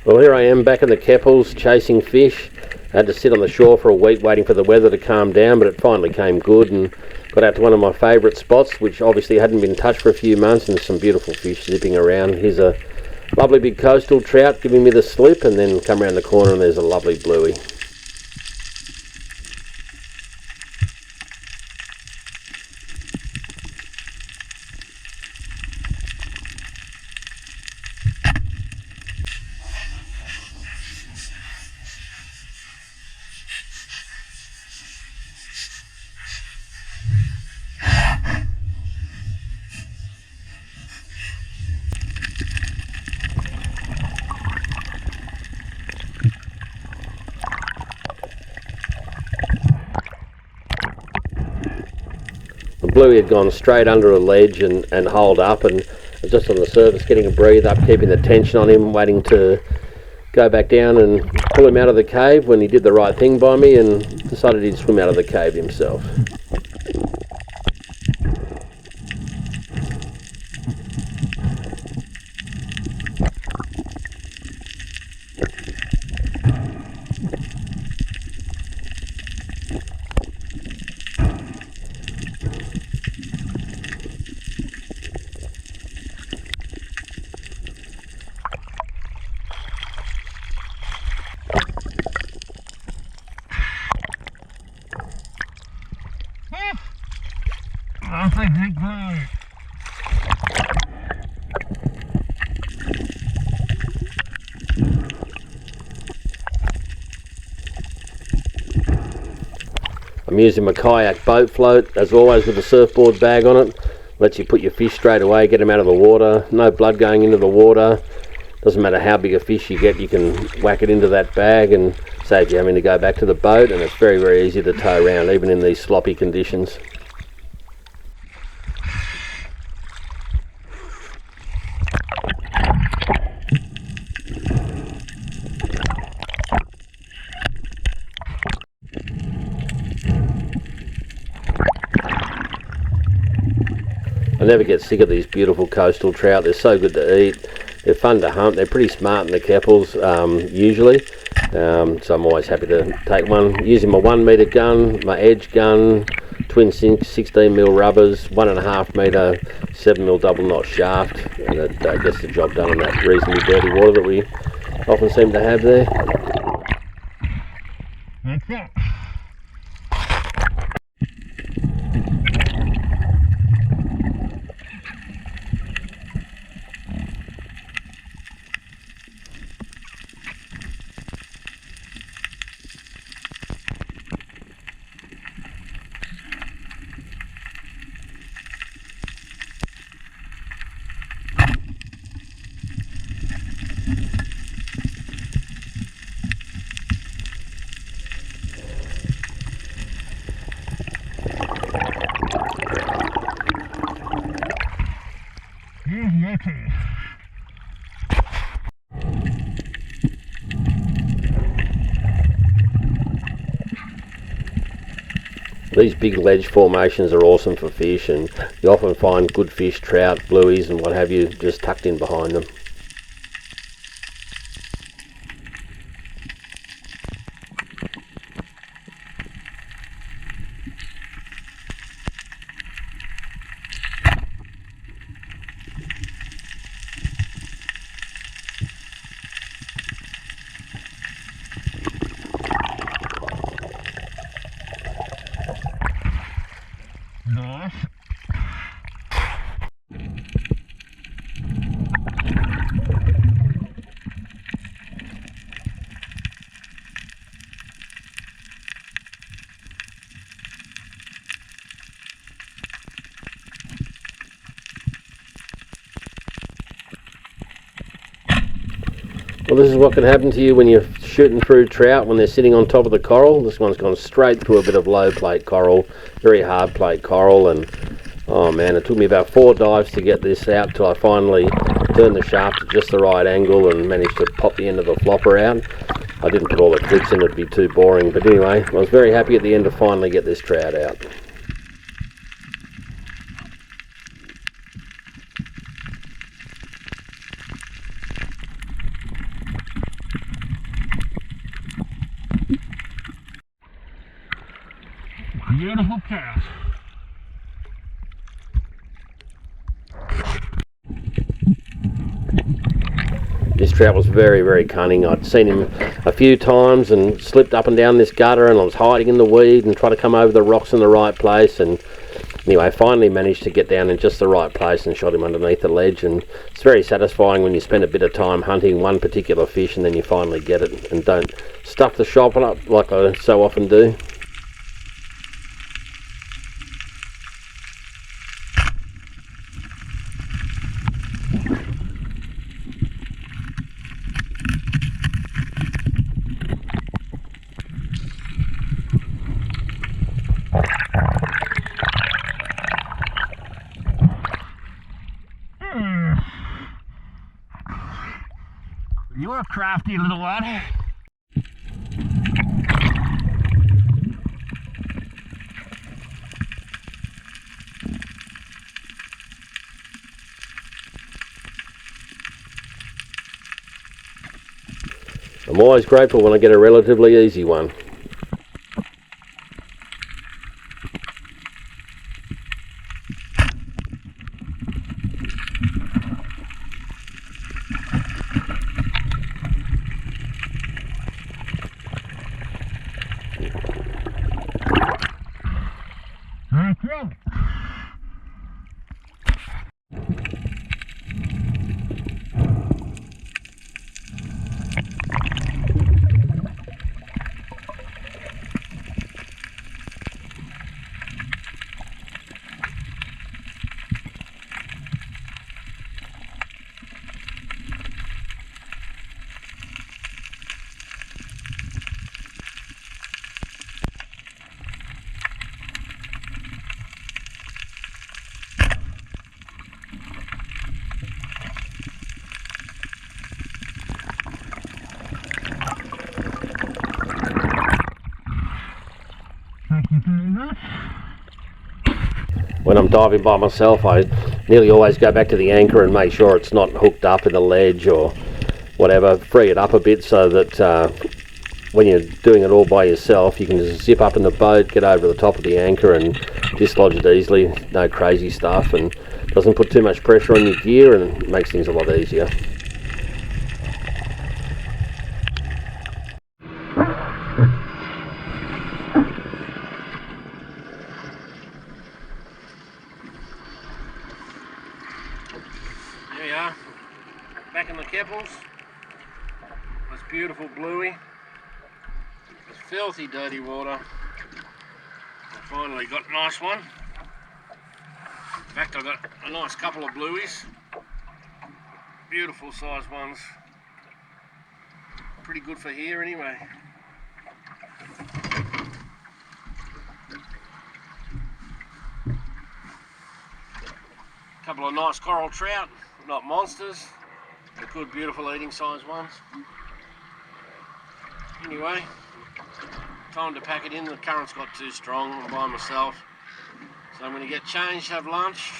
Well, here I am back in the Keppels chasing fish. I had to sit on the shore for a week waiting for the weather to calm down, but it finally came good and got out to one of my favourite spots, which obviously hadn't been touched for a few months, and some beautiful fish zipping around. Here's a lovely big coastal trout giving me the slip, and then come around the corner and there's a lovely bluey. The bluey had gone straight under a ledge and holed up, and just on the surface getting a breathe up, keeping the tension on him, waiting to go back down and pull him out of the cave, when he did the right thing by me and decided he'd swim out of the cave himself. That's a big bluey. I'm using my kayak boat float, as always, with a surfboard bag on it. Lets you put your fish straight away, get them out of the water. No blood going into the water. Doesn't matter how big a fish you get, you can whack it into that bag and save you having to go back to the boat, and it's very, very easy to tow around, even in these sloppy conditions. I never get sick of these beautiful coastal trout. They're so good to eat. They're fun to hunt. They're pretty smart in the Keppels, usually. So I'm always happy to take one. Using my 1 metre gun, my edge gun, twin 16mm rubbers, 1.5 metre 7mm double knot shaft, and it gets the job done in that reasonably dirty water that we often seem to have there. That's it. These big ledge formations are awesome for fish, and you often find good fish, trout, blueies and what have you, just tucked in behind them. Nice. Well, this is what can happen to you when you're shooting through trout when they're sitting on top of the coral. This one's gone straight through a bit of low plate coral, very hard plate coral, and oh man, it took me about 4 dives to get this out till I finally turned the shaft at just the right angle and managed to pop the end of the flopper out. I didn't put all the clicks in, it'd be too boring, but anyway, I was very happy at the end to finally get this trout out. beautiful cast. This trout was very, very cunning. I'd seen him a few times and slipped up and down this gutter, and I was hiding in the weed and trying to come over the rocks in the right place, and anyway, finally managed to get down in just the right place and shot him underneath the ledge. And it's very satisfying when you spend a bit of time hunting one particular fish and then you finally get it and don't stuff the shop up like I so often do. You're a crafty little one. I'm always grateful when I get a relatively easy one. Okay. Thank you very much. When I'm diving by myself, I nearly always go back to the anchor and make sure it's not hooked up in the ledge or whatever. Free it up a bit so that when you're doing it all by yourself, you can just zip up in the boat, get over the top of the anchor and dislodge it easily. No crazy stuff, and doesn't put too much pressure on your gear and makes things a lot easier. There we are, back in the Keppels. It's beautiful bluey. It's filthy dirty water. I finally got a nice one. In fact, I got a nice couple of blueies. Beautiful size ones. Pretty good for here anyway. Couple of nice coral trout, not monsters, but good, beautiful eating size ones. Anyway, time to pack it in. The current's got too strong. I'm by myself, so I'm going to get changed, have lunch,